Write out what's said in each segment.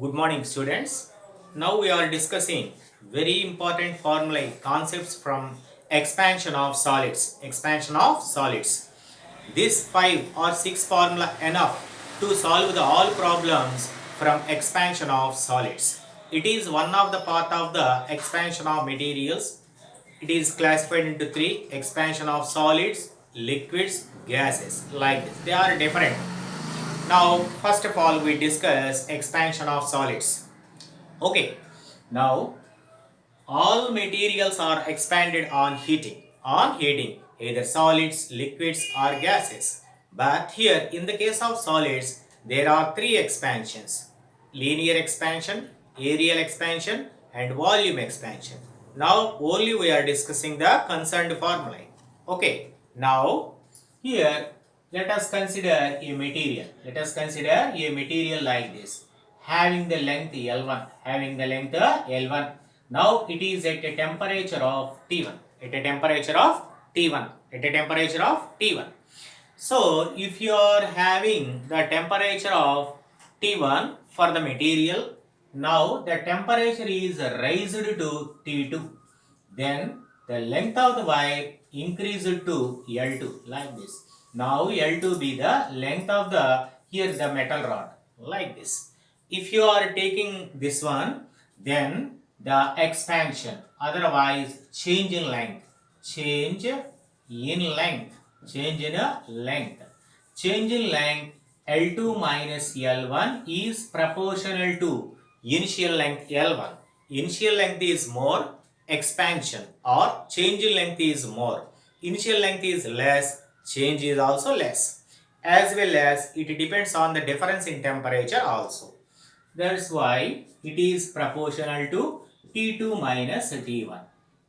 Good morning, students. Now we are discussing very important formulae concepts from expansion of solids. Expansion of solids. This 5 or 6 formula enough to solve the all problems from expansion of solids. It is one of the part of the expansion of materials. It is classified into three: expansion of solids, liquids, gases. Like this. They are different. Now, first of all, we discuss expansion of solids. Okay. Now, all materials are expanded on heating. On heating, either solids, liquids, or gases. But here, in the case of solids, there are three expansions: linear expansion, areal expansion, and volume expansion. Now, only we are discussing the concerned formulae. Okay. Now, here, let us consider a material. Let us consider a material like this, having the length L1, having the length L1. Now it is at a temperature of T1, at a temperature of T1, at a temperature of T1. So if you are having the temperature of T1 for the material, now the temperature is raised to T2. Then the length of the wire increased to L2 like this. Now L2 be the length of the here the metal rod like this. If you are taking this one, then the expansion, otherwise change in length, change in length, change in length. Change in length L2 minus L1 is proportional to initial length L1. Initial length is more, expansion or change in length is more. Initial length is less, change is also less. As well as it depends on the difference in temperature also. That's why it is proportional to T2 minus T1.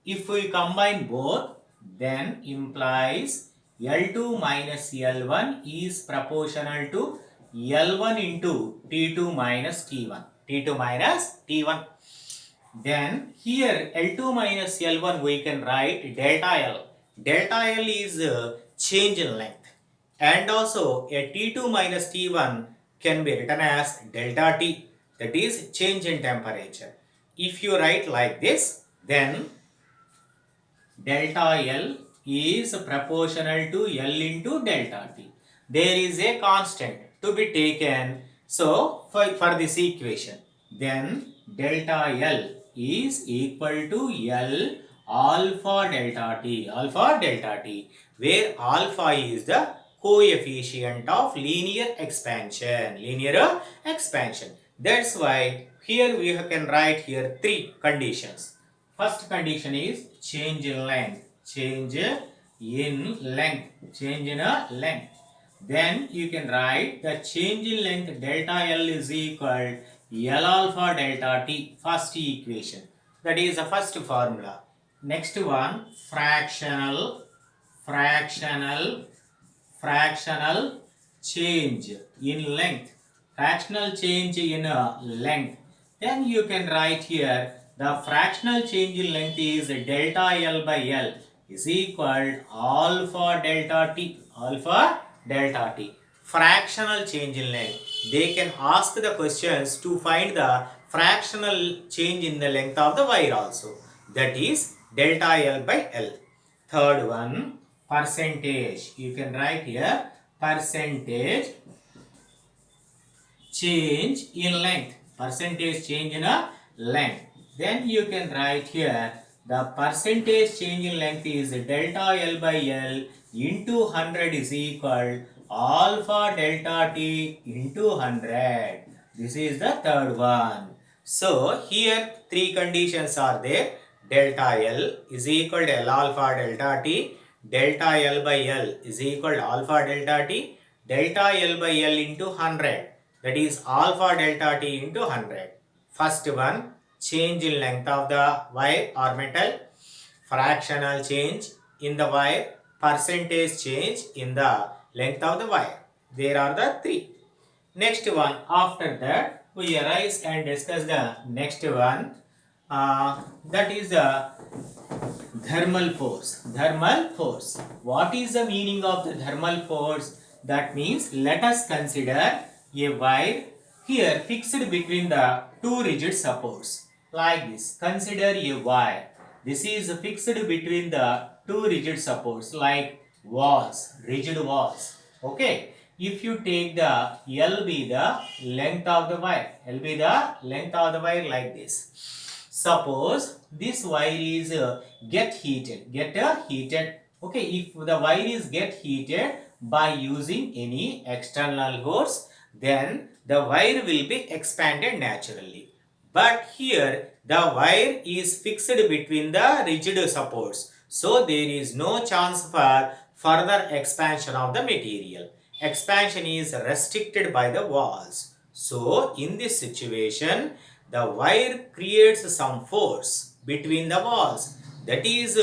If we combine both, then implies L2 minus L1 is proportional to L1 into T2 minus T1. T2 minus T1. Then here L2 minus L1 we can write delta L. Delta L is change in length. And also a T2 minus T1 can be written as delta T, that is change in temperature. If you write like this, then delta L is proportional to L into delta T. There is a constant to be taken. So for this equation, then delta L is equal to L alpha delta T, where alpha is the coefficient of linear expansion. That's why here we can write here three conditions. First condition is change in length, change in length. Then you can write the change in length delta L is equal L alpha delta T, first equation. That is the first formula. Next one, fractional change in length. Fractional change in length. Then you can write here the fractional change in length is delta L by L is equal alpha delta T. Fractional change in length. They can ask the questions to find the fractional change in the length of the wire also. That is delta L by L. Third one, percentage. You can write here percentage change in length. Percentage change in a length. Then you can write here the percentage change in length is delta L by L into 100 is equal alpha delta T into 100. This is the third one. So here three conditions are there. Delta L is equal to L alpha delta T. Delta L by L is equal to alpha delta T. Delta L by L into 100. That is alpha delta T into 100. First one, change in length of the wire or metal, fractional change in the wire, percentage change in the length of the wire. There are the three. Next one, after that we arise and discuss the next one. That is the thermal force. What is the meaning of the thermal force? That means let us consider a wire Here fixed between the two rigid supports like this. Consider a wire. This is fixed between the two rigid supports like walls, rigid walls. Okay. If you take the L be the length of the wire, L be the length of the wire like this. Suppose this wire is get heated. Okay, if the wire is get heated by using any external force, then the wire will be expanded naturally. But here the wire is fixed between the rigid supports, so there is no chance for further expansion of the material. Expansion is restricted by the walls. So in this situation, the wire creates some force between the walls, that is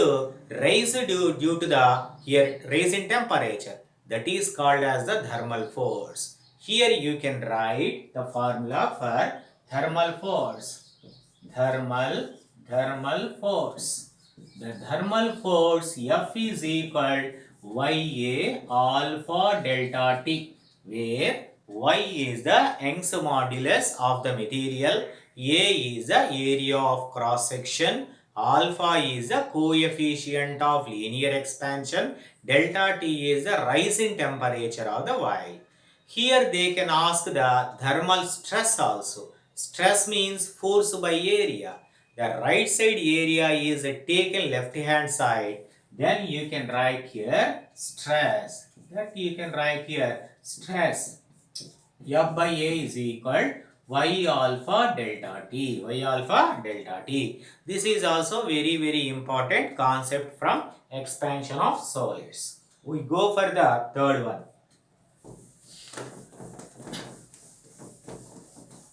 raised due to the here raise in temperature, that is called as the thermal force. Here you can write the formula for thermal force. Thermal force. The thermal force F is equal Ya alpha delta T, where Y is the Young's modulus of the material, A is the area of cross section, alpha is the coefficient of linear expansion, delta T is the rise in temperature of the wire. Here they can ask the thermal stress also. Stress means force by area. The right side area is taken left hand side. Then you can write here stress. That you can write here stress. F by A is equal Y alpha delta T. Y alpha delta T. This is also very important concept from expansion of solids. We go for the third one.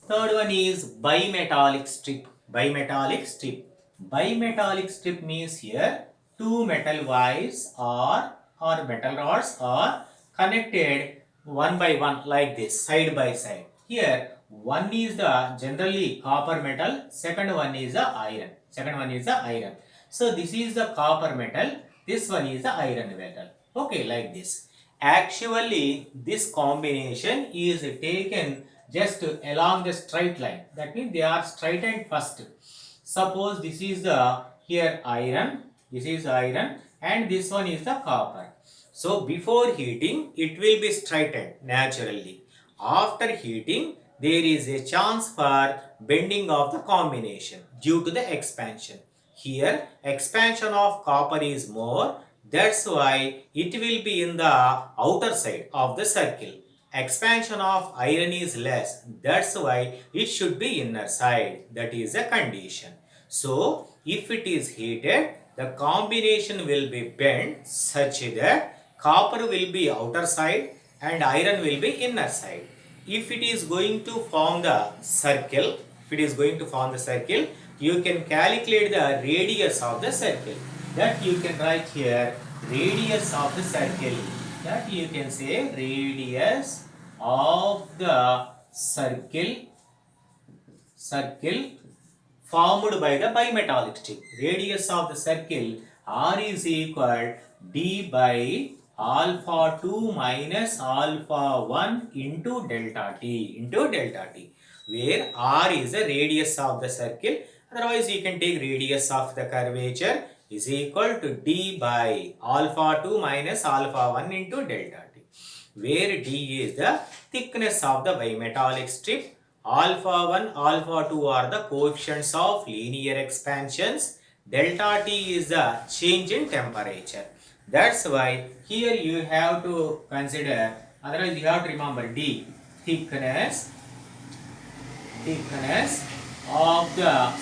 Third one is bimetallic strip. Bimetallic strip. Bimetallic strip means here two metal wires or metal rods are connected one by one like this, side by side. Here one is the generally copper metal, second one is the iron. So this is the copper metal, this one is the iron metal. Okay, like this. Actually this combination is taken just along the straight line. That means they are straightened first. Suppose this is the here iron, this is iron, and this one is the copper. So before heating it will be straightened naturally. After heating there is a chance for bending of the combination due to the expansion. Here expansion of copper is more, that's why it will be in the outer side of the circle. Expansion of iron is less, that's why it should be inner side. That is a condition. So if it is heated, the combination will be bent such that copper will be outer side and iron will be inner side. If it is going to form the circle, you can calculate the radius of the circle. That you can write here radius of the circle. That you can say radius of the circle formed by the bimetallic strip. Radius of the circle R is equal D by alpha 2 minus alpha 1 into delta T, where R is the radius of the circle. Otherwise you can take radius of the curvature is equal to D by alpha 2 minus alpha 1 into delta T, where D is the thickness of the bimetallic strip, alpha 1, alpha 2 are the coefficients of linear expansions, delta T is the change in temperature. That's why here you have to consider, otherwise you have to remember D, thickness of the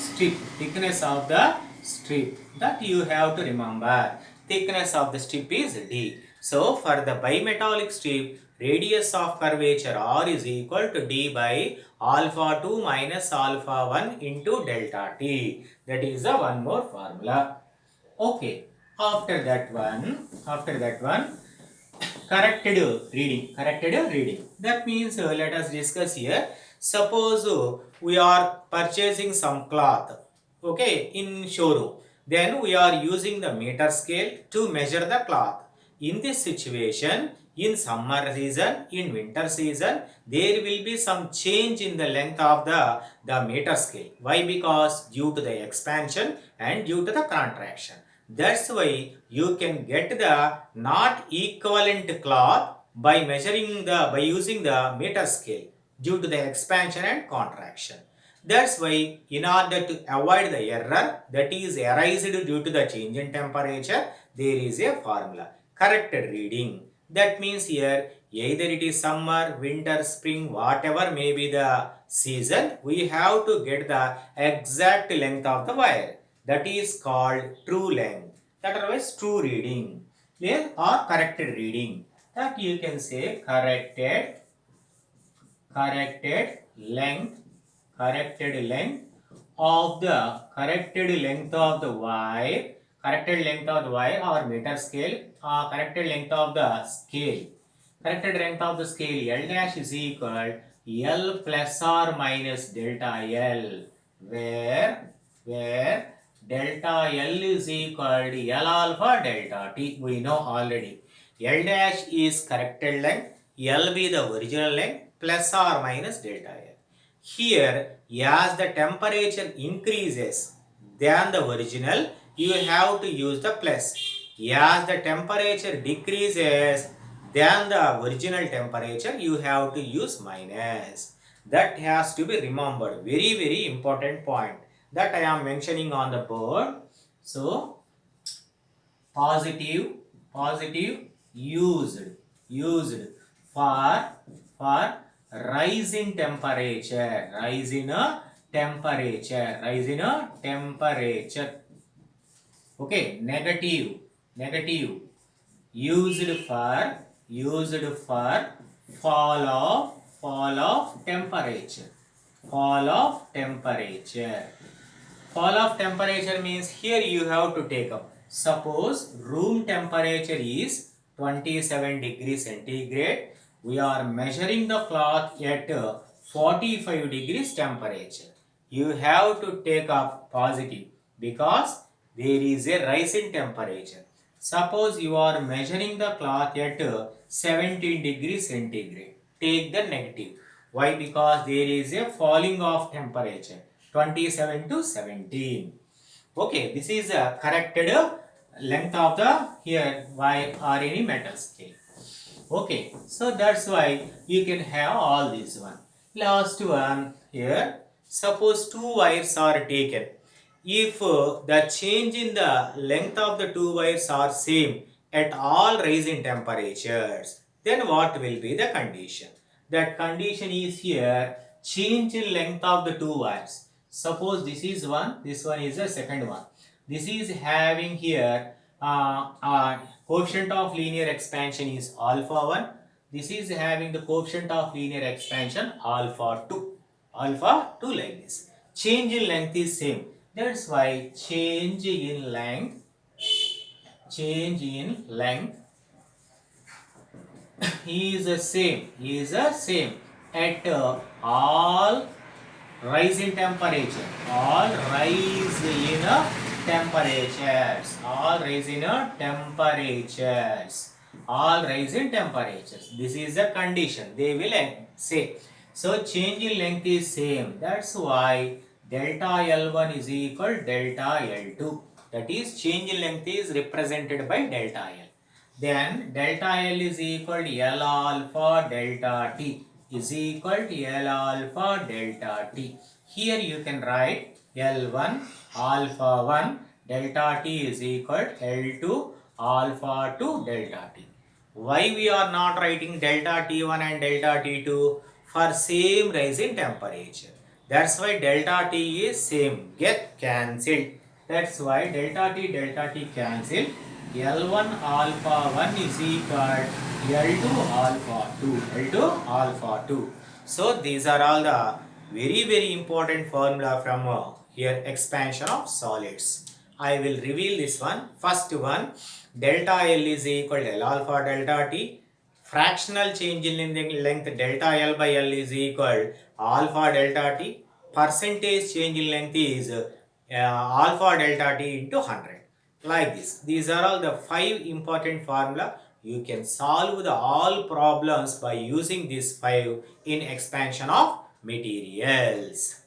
strip, that you have to remember. Thickness of the strip is D. So for the bimetallic strip, radius of curvature R is equal to D by alpha 2 minus alpha 1 into delta T. That is the one more formula. Okay. After that one, corrected reading. That means let us discuss here. Suppose we are purchasing some cloth, okay, in showroom. Then we are using the meter scale to measure the cloth. In this situation, In summer season, in winter season, there will be some change in the length of the meter scale. Why? Because due to the expansion and due to the contraction. That's why you can get the not equivalent cloth by measuring by using the meter scale due to the expansion and contraction. That's why in order to avoid the error that is arised due to the change in temperature, there is a formula. Corrected reading. That means here either it is summer, winter, spring, whatever may be the season, we have to get the exact length of the wire. That is called true length. That otherwise true reading. Clear? Or corrected reading. That you can say corrected length corrected length of the wire, corrected length of the wire or meter scale, corrected length of the scale. Corrected length of the scale L dash is equal L plus or minus delta L, where delta L is equal to L alpha delta T. We know already. L dash is corrected length, L be the original length, plus or minus delta L. Here, as the temperature increases than the original, you have to use the plus. As the temperature decreases than the original temperature, you have to use minus. That has to be remembered. Very, very important point that I am mentioning on the board. So, positive used for rise in temperature, rise in a temperature. Okay, negative used for fall of temperature. Fall of temperature means here you have to take up. Suppose room temperature is 27 degrees centigrade. We are measuring the cloth at 45 degrees temperature. You have to take up positive because there is a rise in temperature. Suppose you are measuring the cloth at 17 degrees centigrade. Take the negative. Why? Because there is a falling of temperature 27 to 17. Okay, this is a corrected length of the here wire or any metal scale. Okay, so that's why you can have all this one. Last one here. Suppose two wires are taken. If the change in the length of the two wires are same at all rise in temperatures, then what will be the condition? That condition is here change in length of the two wires. Suppose this is one, this one is the second one. This is having here coefficient of linear expansion is alpha 1. This is having the coefficient of linear expansion alpha 2. Alpha 2 like this. Change in length is same. That's why change in length is the same at all rise in temperature. All rise in temperatures. This is the condition they will say. So change in length is same. That's why delta L1 is equal delta L2. That is change in length is represented by delta L. Then delta L is equal to L alpha delta T is equal to L alpha delta T. Here you can write L1 alpha 1 delta T is equal to L2 alpha 2 delta T. Why we are not writing delta T1 and delta T2? For same rise in temperature. That's why delta T is same. Get cancelled. That's why delta T cancel. L1 alpha 1 is equal L2 alpha 2. So these are all the very important formula from here expansion of solids. I will reveal this one. First one, delta L is equal to L alpha delta T. Fractional change in length delta L by L is equal alpha delta T. Percentage change in length is alpha delta T into 100. Like this. These are all the 5 important formula you can solve the all problems by using these 5 in expansion of materials.